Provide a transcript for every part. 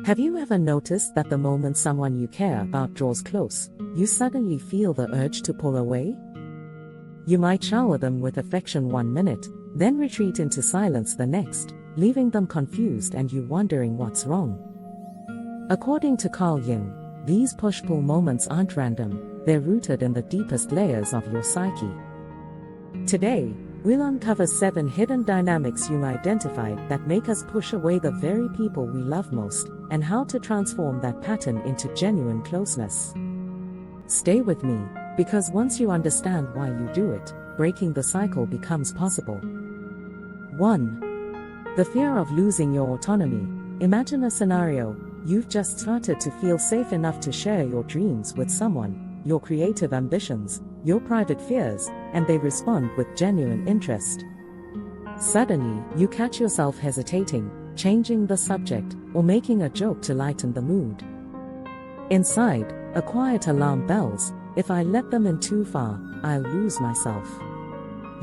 Have you ever noticed that the moment someone you care about draws close, you suddenly feel the urge to pull away? You might shower them with affection 1 minute, then retreat into silence the next, leaving them confused and you wondering what's wrong. According to Jung, these push-pull moments aren't random, they're rooted in the deepest layers of your psyche. Today, we'll uncover 7 hidden dynamics Jung identified that make us push away the very people we love most, and how to transform that pattern into genuine closeness. Stay with me, because once you understand why you do it, breaking the cycle becomes possible. 1. The fear of losing your autonomy. Imagine a scenario: you've just started to feel safe enough to share your dreams with someone, your creative ambitions, your private fears, and they respond with genuine interest. Suddenly, you catch yourself hesitating, changing the subject, or making a joke to lighten the mood. Inside, a quiet alarm bells: if I let them in too far, I'll lose myself.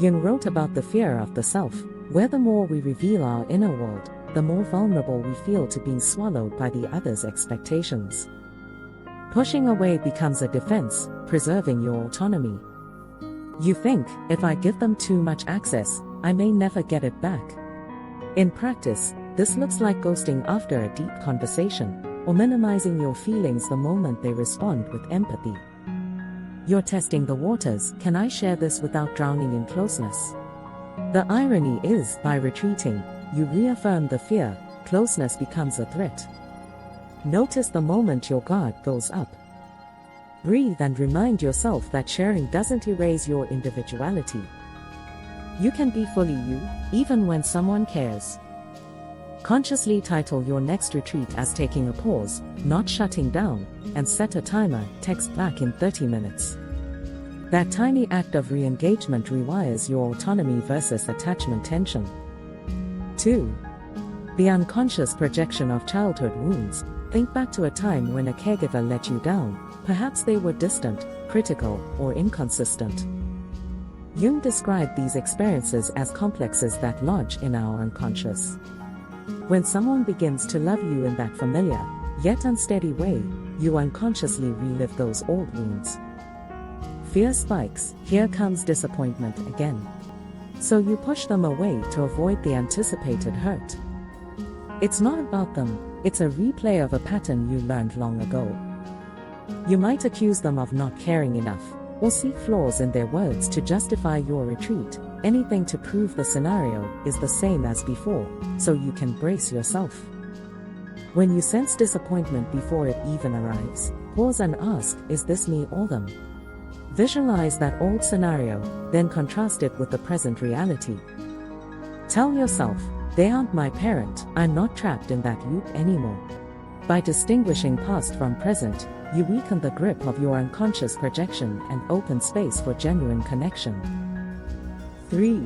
Jung wrote about the fear of the self, where the more we reveal our inner world, the more vulnerable we feel to being swallowed by the other's expectations. Pushing away becomes a defense, preserving your autonomy. You think, if I give them too much access, I may never get it back. In practice, this looks like ghosting after a deep conversation, or minimizing your feelings the moment they respond with empathy. You're testing the waters: can I share this without drowning in closeness? The irony is, by retreating, you reaffirm the fear, closeness becomes a threat. Notice the moment your guard goes up. Breathe and remind yourself that sharing doesn't erase your individuality. You can be fully you, even when someone cares. Consciously title your next retreat as taking a pause, not shutting down, and set a timer: text back in 30 minutes. That tiny act of re-engagement rewires your autonomy versus attachment tension. 2. The unconscious projection of childhood wounds. Think back to a time when a caregiver let you down. Perhaps they were distant, critical, or inconsistent. Jung described these experiences as complexes that lodge in our unconscious. When someone begins to love you in that familiar, yet unsteady way, you unconsciously relive those old wounds. Fear spikes: here comes disappointment again. So you push them away to avoid the anticipated hurt. It's not about them, it's a replay of a pattern you learned long ago. You might accuse them of not caring enough, or see flaws in their words to justify your retreat, anything to prove the scenario is the same as before, so you can brace yourself. When you sense disappointment before it even arrives, pause and ask: is this me or them? Visualize that old scenario, then contrast it with the present reality. Tell yourself, they aren't my parent, I'm not trapped in that loop anymore. By distinguishing past from present, you weaken the grip of your unconscious projection and open space for genuine connection. 3.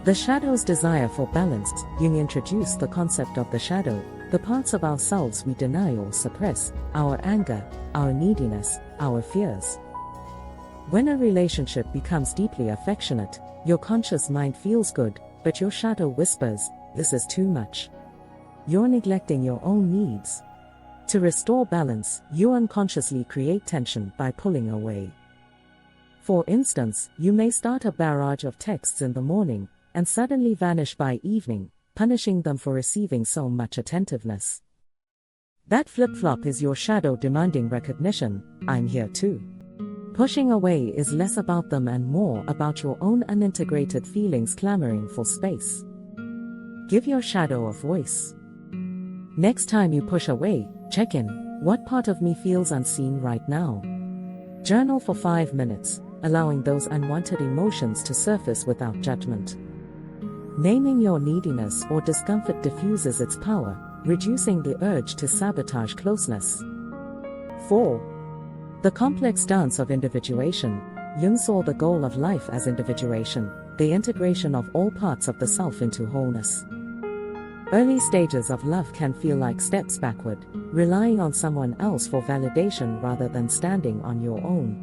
The shadow's desire for balance. Jung introduced the concept of the shadow, the parts of ourselves we deny or suppress: our anger, our neediness, our fears. When a relationship becomes deeply affectionate, your conscious mind feels good, but your shadow whispers, this is too much. You're neglecting your own needs. To restore balance, you unconsciously create tension by pulling away. For instance, you may start a barrage of texts in the morning, and suddenly vanish by evening, punishing them for receiving so much attentiveness. That flip-flop is your shadow demanding recognition: I'm here too. Pushing away is less about them and more about your own unintegrated feelings clamoring for space. Give your shadow a voice. Next time you push away, check in: what part of me feels unseen right now? Journal for 5 minutes, allowing those unwanted emotions to surface without judgment. Naming your neediness or discomfort diffuses its power, reducing the urge to sabotage closeness. 4. The complex dance of individuation. Jung saw the goal of life as individuation, the integration of all parts of the self into wholeness. Early stages of love can feel like steps backward, relying on someone else for validation rather than standing on your own.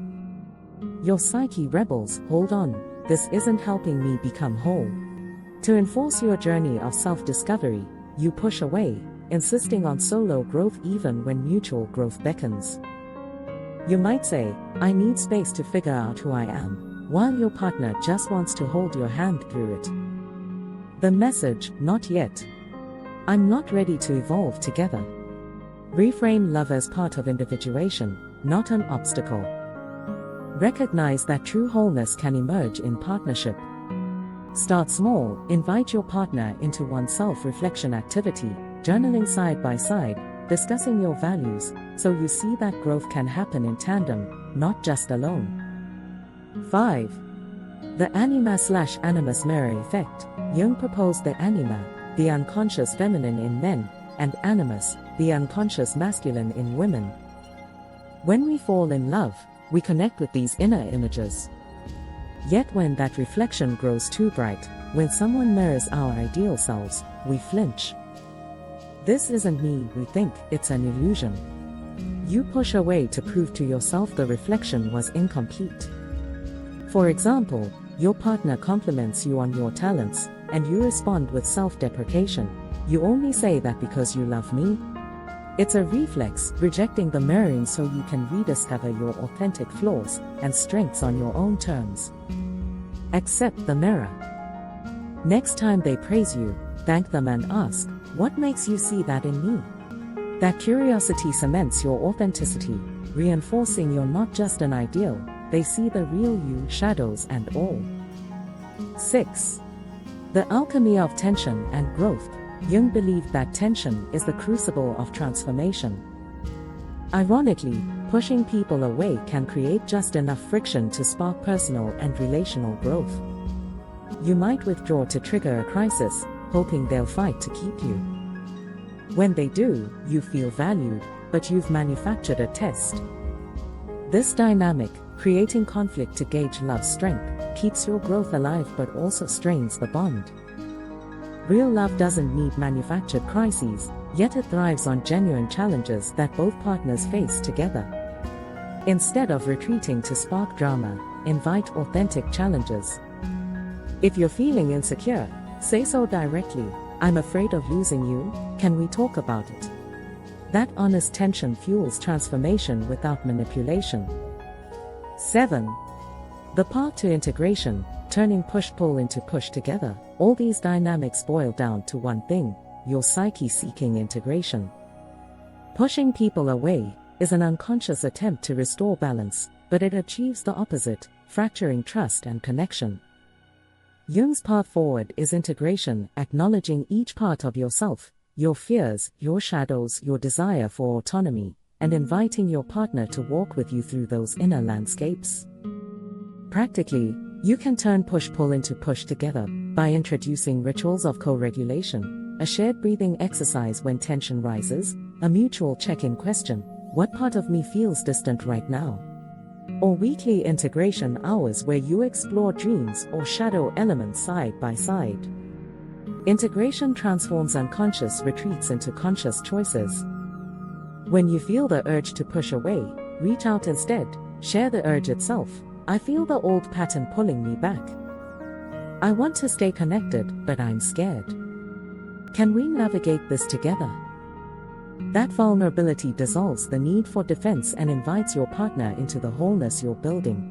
Your psyche rebels: hold on, this isn't helping me become whole. To enforce your journey of self-discovery, you push away, insisting on solo growth even when mutual growth beckons. You might say, I need space to figure out who I am, while your partner just wants to hold your hand through it. The message, not yet. I'm not ready to evolve together. Reframe love as part of individuation, not an obstacle. Recognize that true wholeness can emerge in partnership. Start small, invite your partner into one self-reflection activity, journaling side by side, discussing your values, so you see that growth can happen in tandem, not just alone. 5. The anima/animus mirror effect. Jung proposed the anima, the unconscious feminine in men, and animus, the unconscious masculine in women. When we fall in love, we connect with these inner images. Yet when that reflection grows too bright, when someone mirrors our ideal selves, we flinch. This isn't me, we think, it's an illusion. You push away to prove to yourself the reflection was incomplete. For example, your partner compliments you on your talents, and you respond with self-deprecation. You only say that because you love me? It's a reflex, rejecting the mirroring so you can rediscover your authentic flaws and strengths on your own terms. Accept the mirror. Next time they praise you, thank them and ask, what makes you see that in me? That curiosity cements your authenticity, reinforcing you're not just an ideal, they see the real you, shadows and all. 6. The alchemy of tension and growth. Jung believed that tension is the crucible of transformation. Ironically, pushing people away can create just enough friction to spark personal and relational growth. You might withdraw to trigger a crisis, hoping they'll fight to keep you. When they do, you feel valued, but you've manufactured a test. This dynamic, creating conflict to gauge love's strength, keeps your growth alive but also strains the bond. Real love doesn't need manufactured crises, yet it thrives on genuine challenges that both partners face together. Instead of retreating to spark drama, invite authentic challenges. If you're feeling insecure, say so directly. I'm afraid of losing you, can we talk about it? That honest tension fuels transformation without manipulation. 7. The path to integration, turning push-pull into push together. All these dynamics boil down to one thing, your psyche seeking integration. Pushing people away is an unconscious attempt to restore balance, but it achieves the opposite, fracturing trust and connection. Jung's path forward is integration, acknowledging each part of yourself, your fears, your shadows, your desire for autonomy, and inviting your partner to walk with you through those inner landscapes. Practically, you can turn push-pull into push together by introducing rituals of co-regulation, a shared breathing exercise when tension rises, a mutual check-in question, what part of me feels distant right now? Or weekly integration hours where you explore dreams or shadow elements side by side. Integration transforms unconscious retreats into conscious choices. When you feel the urge to push away, reach out instead, share the urge itself. I feel the old pattern pulling me back. I want to stay connected, but I'm scared. Can we navigate this together? That vulnerability dissolves the need for defense and invites your partner into the wholeness you're building.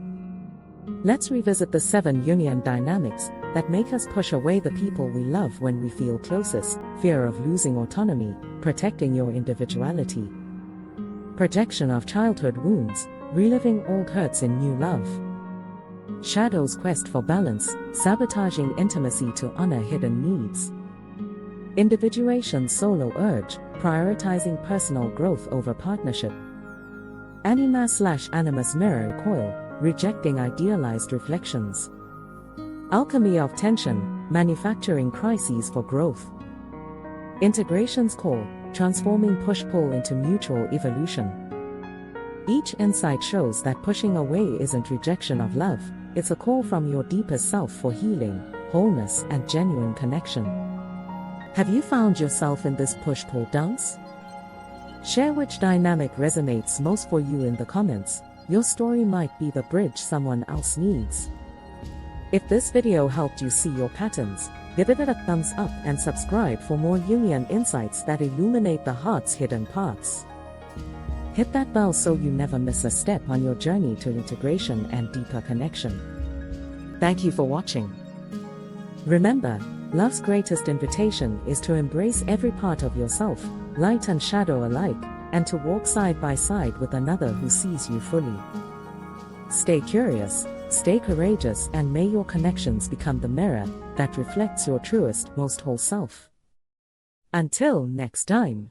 Let's revisit the 7 Jungian dynamics that make us push away the people we love when we feel closest: fear of losing autonomy, protecting your individuality, projection of childhood wounds, reliving old hurts in new love, shadow's quest for balance, sabotaging intimacy to honor hidden needs, individuation's solo urge, prioritizing personal growth over partnership, anima/animus mirror coil, rejecting idealized reflections, alchemy of tension, manufacturing crises for growth, integration's call, transforming push-pull into mutual evolution. Each insight shows that pushing away isn't rejection of love, it's a call from your deepest self for healing, wholeness, and genuine connection. Have you found yourself in this push-pull dance? Share which dynamic resonates most for you in the comments. Your story might be the bridge someone else needs. If this video helped you see your patterns, Give it a thumbs up and subscribe for more Jungian insights that illuminate the heart's hidden paths. Hit that bell so you never miss a step on your journey to integration and deeper connection. Thank you for watching. Remember, love's greatest invitation is to embrace every part of yourself, light and shadow alike, and to walk side by side with another who sees you fully. Stay curious, stay courageous, and may your connections become the mirror that reflects your truest, most whole self. Until next time.